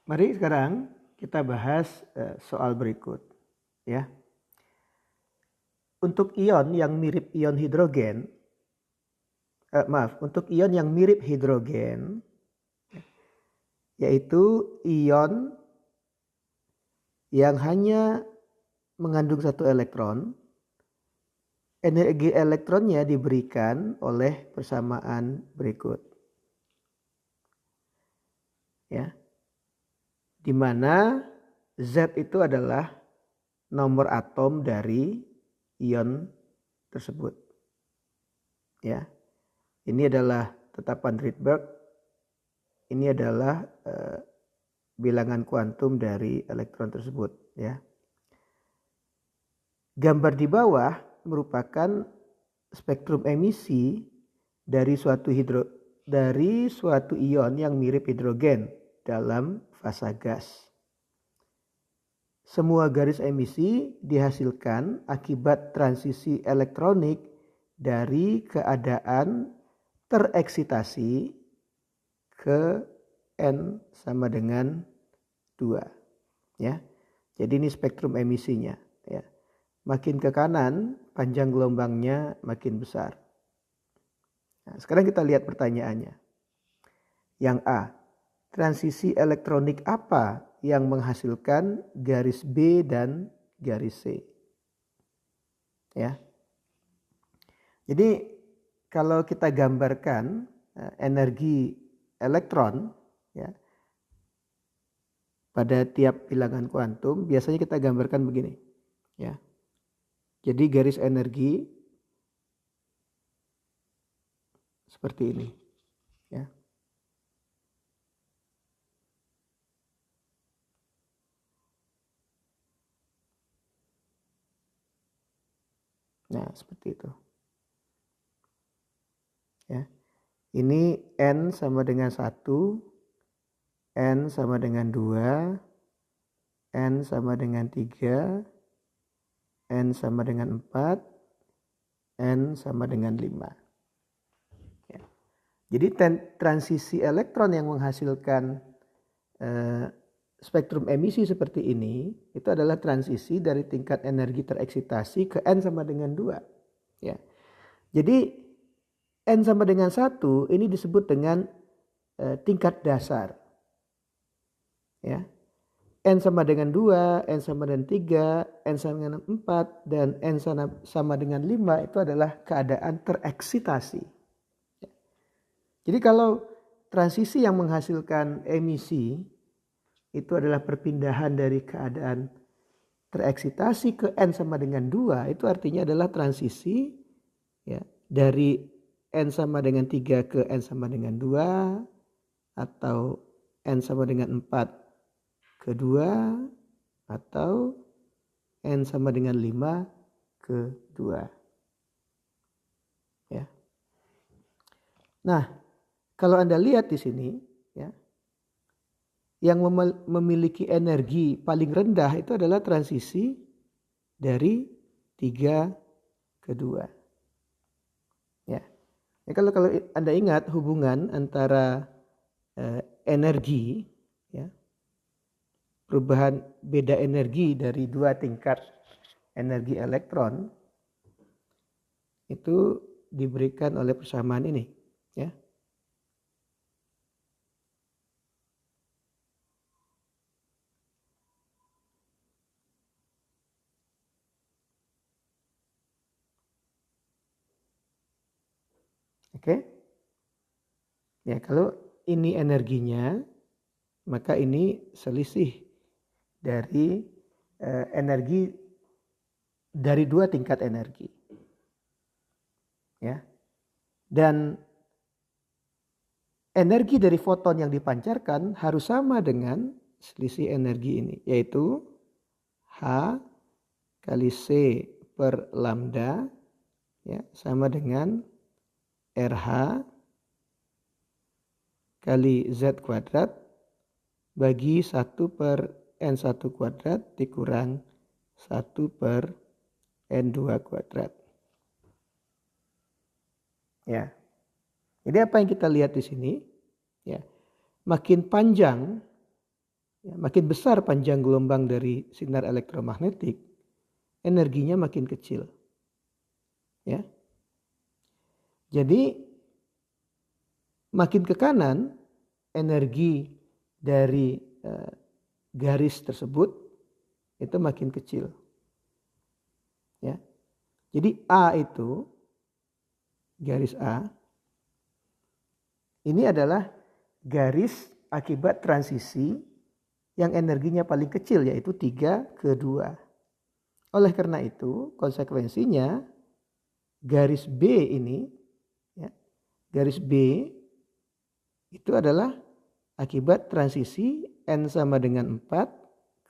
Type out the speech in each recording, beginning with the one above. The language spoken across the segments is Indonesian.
Mari sekarang kita bahas soal berikut, ya. Untuk ion yang mirip ion hidrogen, untuk ion yang mirip hidrogen, yaitu ion yang hanya mengandung satu elektron, energi elektronnya diberikan oleh persamaan berikut, ya. Di mana Z itu adalah nomor atom dari ion tersebut. Ya. Ini adalah tetapan Rydberg. Ini adalah bilangan kuantum dari elektron tersebut, ya. Gambar di bawah merupakan spektrum emisi dari suatu ion yang mirip hidrogen dalam fasa gas. Semua garis emisi dihasilkan akibat transisi elektronik dari keadaan tereksitasi ke N sama dengan 2. Ya. Jadi ini spektrum emisinya. Ya. Makin ke kanan, panjang gelombangnya makin besar. Nah, sekarang kita lihat pertanyaannya. Yang A, transisi elektronik apa yang menghasilkan garis B dan garis C? Ya. Jadi kalau kita gambarkan energi elektron, ya, pada tiap bilangan kuantum, biasanya kita gambarkan begini, ya. Jadi garis energi seperti ini, ya. Nah, seperti itu. Ya. Ini N sama dengan 1, N sama dengan 2, N sama dengan 3, N sama dengan 4, N sama dengan 5. Ya. Jadi transisi elektron yang menghasilkan spektrum emisi seperti ini, itu adalah transisi dari tingkat energi tereksitasi ke N sama dengan 2. Ya. Jadi N sama dengan 1 ini disebut dengan tingkat dasar. Ya. N sama dengan 2, N sama dengan 3, N sama dengan 4, dan N sama dengan 5 itu adalah keadaan tereksitasi. Ya. Jadi kalau transisi yang menghasilkan emisi itu adalah perpindahan dari keadaan tereksitasi ke N sama dengan 2, itu artinya adalah transisi, ya, dari N sama dengan 3 ke N sama dengan 2, atau N sama dengan 4 ke 2, atau N sama dengan 5 ke 2. Ya. Nah, kalau Anda lihat di sini, ya, yang memiliki energi paling rendah itu adalah transisi dari 3 ke 2. Ya. Ya, kalau Anda ingat hubungan antara energi, ya, perubahan beda energi dari dua tingkat energi elektron itu diberikan oleh persamaan ini, ya. Oke. Ya, kalau ini energinya, maka ini selisih dari energi dari dua tingkat energi. Ya. Dan energi dari foton yang dipancarkan harus sama dengan selisih energi ini, yaitu H kali C per lambda, ya, sama dengan RH kali Z kuadrat bagi 1 per N1 kuadrat dikurang 1 per N2 kuadrat. Ya. Jadi apa yang kita lihat di sini? Ya. Makin panjang Ya, makin besar panjang gelombang dari sinar elektromagnetik, energinya makin kecil. Ya. Jadi makin ke kanan, energi dari garis tersebut itu makin kecil. Ya. Jadi A itu, garis A, ini adalah garis akibat transisi yang energinya paling kecil, yaitu 3:2. Oleh karena itu, konsekuensinya garis B ini, ya, garis B itu adalah akibat transisi N sama dengan 4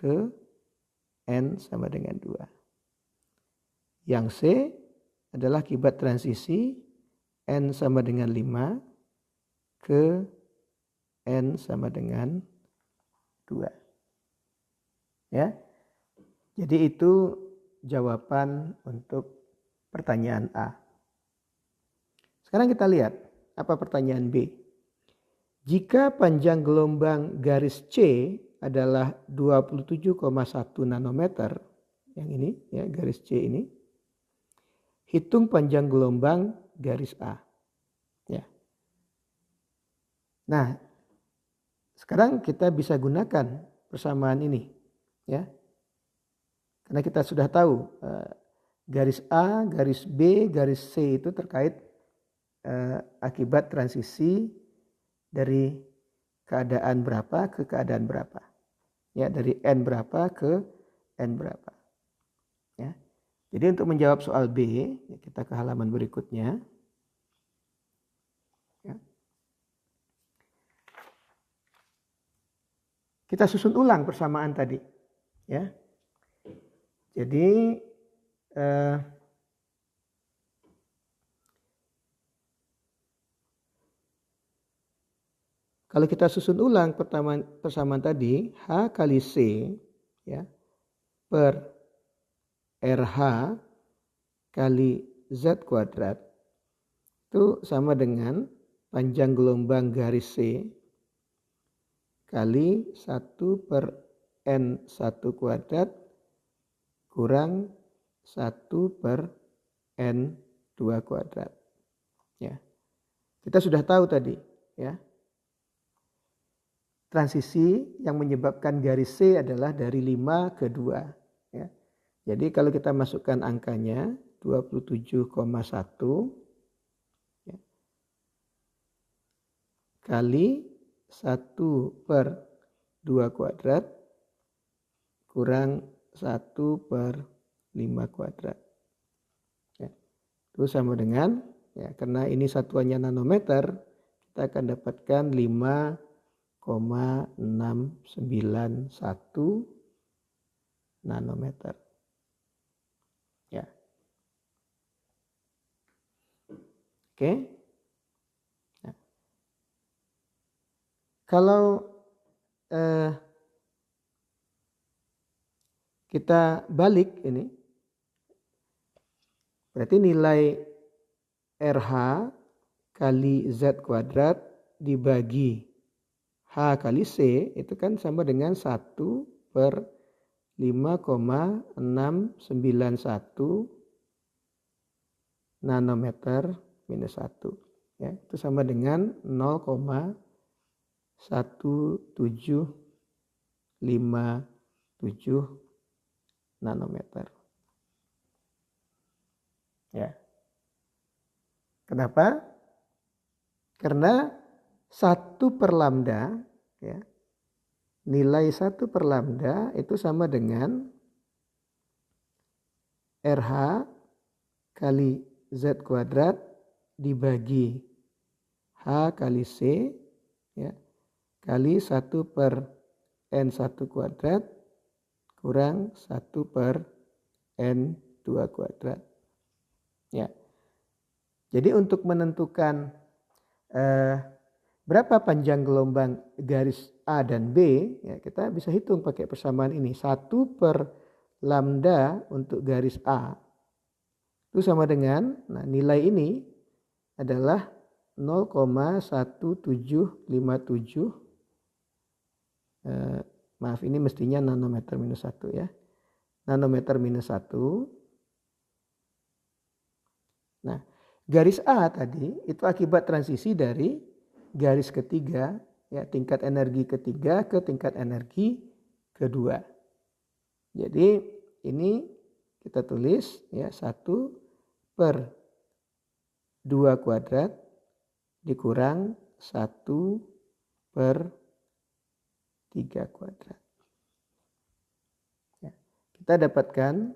ke N sama dengan 2. Yang C adalah akibat transisi N sama dengan 5 ke N sama dengan 2. Ya. Jadi itu jawaban untuk pertanyaan A. Sekarang kita lihat apa pertanyaan B. Jika panjang gelombang garis C adalah 27,1 nanometer, yang ini ya, garis C ini, hitung panjang gelombang garis A. Ya. Nah, sekarang kita bisa gunakan persamaan ini, ya. Karena kita sudah tahu garis A, garis B, garis C itu terkait akibat transisi dari keadaan berapa ke keadaan berapa. Ya, dari N berapa ke N berapa. Ya. Jadi untuk menjawab soal B, kita ke halaman berikutnya. Ya. Kita susun ulang persamaan tadi. Ya. Jadi kalau kita susun ulang persamaan tadi, H kali C, ya, per RH kali Z kuadrat itu sama dengan panjang gelombang garis C kali 1 per N1 kuadrat kurang 1 per N2 kuadrat. Ya. Kita sudah tahu tadi, ya. Transisi yang menyebabkan garis C adalah dari 5 ke 2. Ya. Jadi kalau kita masukkan angkanya 27,1 ya, kali 1 per 2 kuadrat kurang 1 per 5 kuadrat. Ya. Itu sama dengan, ya, karena ini satuannya nanometer, kita akan dapatkan 5,691 nanometer. Ya. Oke. Nah. Kalau kita balik ini, berarti nilai RH kali Z kuadrat dibagi H kali C itu kan sama dengan 1 per 5,691 nanometer minus 1. Ya, itu sama dengan 0,1757 nanometer. Ya. Kenapa? Karena 1 per lambda, ya, nilai 1 per lambda itu sama dengan RH kali Z kuadrat dibagi H kali C, ya, kali 1 per N1 kuadrat kurang 1 per N2 kuadrat. Ya. Jadi untuk menentukan berapa panjang gelombang garis A dan B, ya, kita bisa hitung pakai persamaan ini. 1 per lambda untuk garis A itu sama dengan, nah, nilai ini adalah 0,1757 Maaf, ini mestinya nanometer minus 1 ya. Nanometer minus 1. Nah, garis A tadi itu akibat transisi dari garis ketiga, ya, tingkat energi ketiga ke tingkat energi kedua. Jadi ini kita tulis ya 1/2 kuadrat dikurang 1/3 kuadrat. Ya, kita dapatkan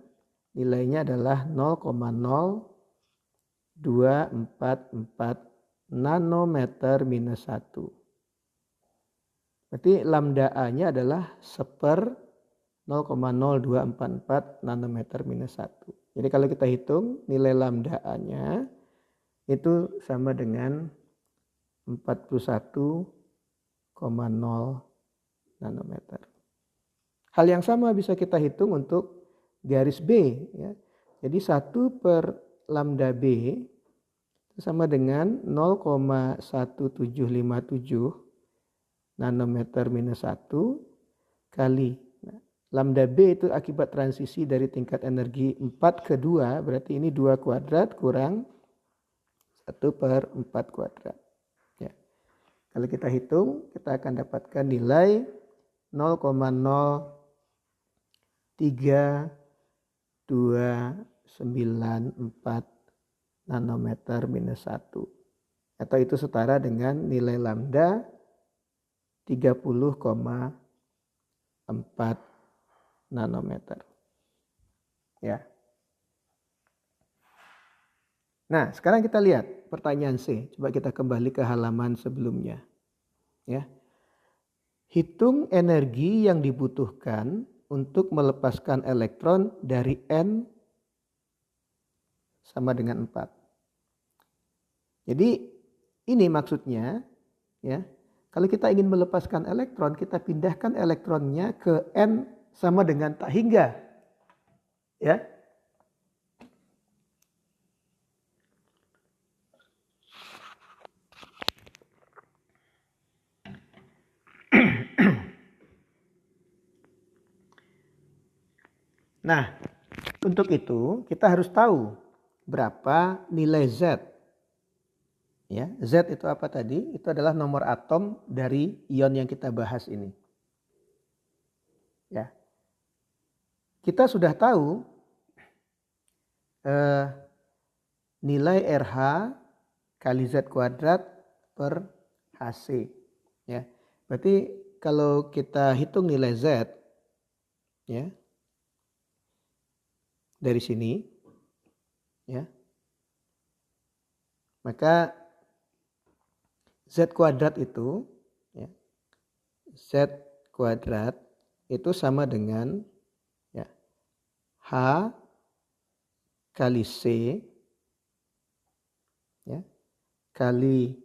nilainya adalah 0,0244 nanometer minus 1. Berarti lambda A-nya adalah 0,0244 nanometer minus 1. Jadi kalau kita hitung nilai lambda A-nya itu sama dengan 41,0 nanometer. Hal yang sama bisa kita hitung untuk garis B. Ya. Jadi 1/lambda B itu sama dengan 0,1757 nanometer minus 1 kali. Nah, lambda B itu akibat transisi dari tingkat energi 4 ke 2. Berarti ini 2 kuadrat kurang 1/4 kuadrat. Ya. Kalau kita hitung, kita akan dapatkan nilai 0,03294 nanometer minus 1. Atau itu setara dengan nilai lambda 30,4 nanometer. Ya. Nah, sekarang kita lihat pertanyaan C. Coba kita kembali ke halaman sebelumnya. Ya. Hitung energi yang dibutuhkan untuk melepaskan elektron dari N sama dengan 4. Jadi ini maksudnya ya. Kalau kita ingin melepaskan elektron, kita pindahkan elektronnya ke N sama dengan tak hingga. Ya. Nah, untuk itu kita harus tahu berapa nilai Z. Ya, Z itu apa tadi? Itu adalah nomor atom dari ion yang kita bahas ini. Ya. Kita sudah tahu nilai RH kali Z kuadrat per HC. Ya. Berarti kalau kita hitung nilai Z ya dari sini ya. Maka Z kuadrat itu ya, Z kuadrat itu sama dengan ya, H kali C ya, kali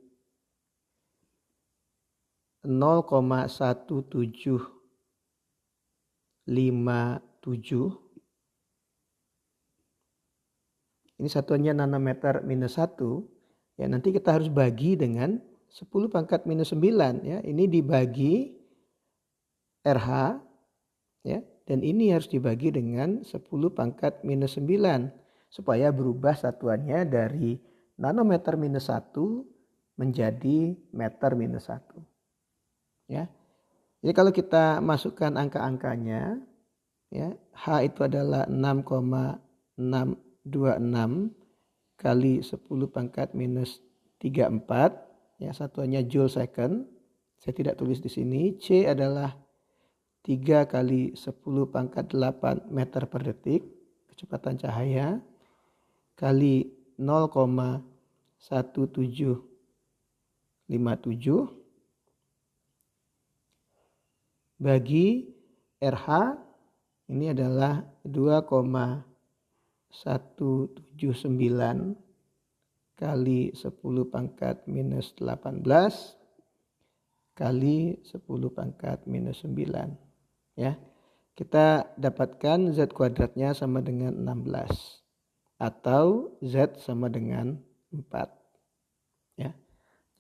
0,1757. Ini satuannya nanometer minus 1. Ya, nanti kita harus bagi dengan 10 pangkat minus 9 ya. Ini dibagi RH ya, dan ini harus dibagi dengan 10 pangkat minus 9 supaya berubah satuannya dari nanometer minus 1 menjadi meter minus 1. Ya. Jadi kalau kita masukkan angka-angkanya ya, H itu adalah 6,626 kali 10 pangkat minus 34 ya, satuannya joule second. Saya tidak tulis di sini. C adalah 3 kali 10 pangkat 8 meter per detik kecepatan cahaya kali 0,1757 bagi RH ini adalah 2,179 kali 10 pangkat minus 18 kali 10 pangkat minus 9. Ya. Kita dapatkan Z kuadratnya sama dengan 16 atau Z sama dengan 4. Ya.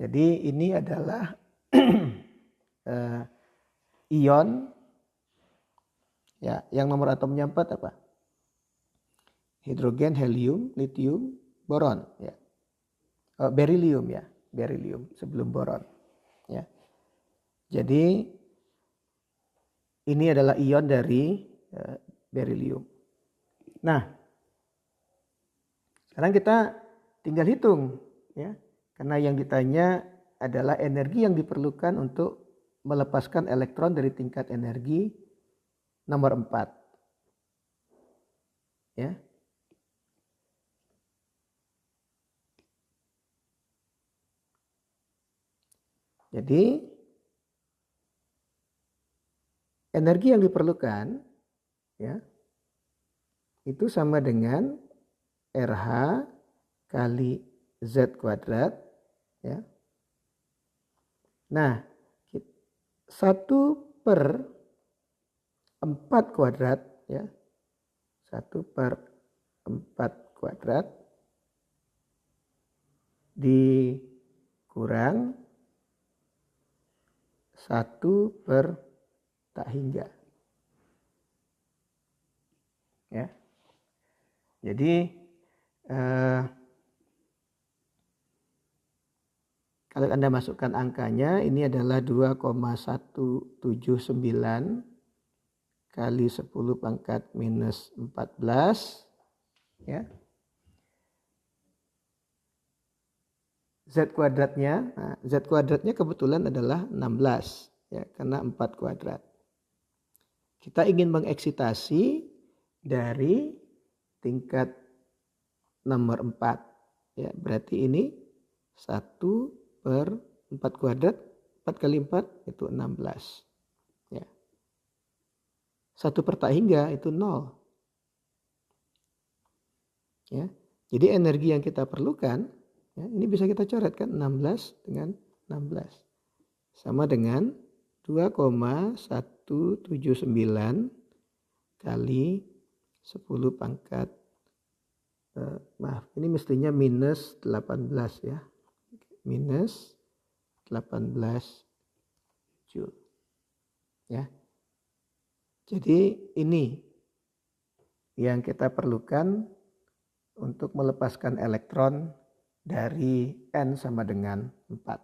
Jadi ini adalah ion Ya, yang nomor atomnya 4 apa? Hidrogen, helium, lithium, boron, ya. Berilium ya, berilium sebelum boron, ya. Jadi ini adalah ion dari berilium. Nah, sekarang kita tinggal hitung, ya, karena yang ditanya adalah energi yang diperlukan untuk melepaskan elektron dari tingkat energi nomor 4, ya. Jadi energi yang diperlukan, ya, itu sama dengan RH kali Z kuadrat, ya. Nah, 1/4 kuadrat, ya, 1/4 kuadrat dikurang 1 per tak hingga, ya. Jadi kalau Anda masukkan angkanya, ini adalah 2,179 kali 10 pangkat minus 14, ya. Z kuadratnya, nah, Z kuadratnya kebetulan adalah 16, ya, karena 4 kuadrat. Kita ingin mengeksitasi dari tingkat nomor 4, ya, berarti ini 1/4 kuadrat, 4 kali 4 itu 16, ya. 1 per tak hingga itu 0, ya. Jadi energi yang kita perlukan, ya, ini bisa kita coret kan, 16 dengan 16 sama dengan 2,179 kali 10 pangkat maaf, ini mestinya minus 18, ya. Minus 18 Joule, ya. Jadi ini yang kita perlukan untuk melepaskan elektron dari N sama dengan 4.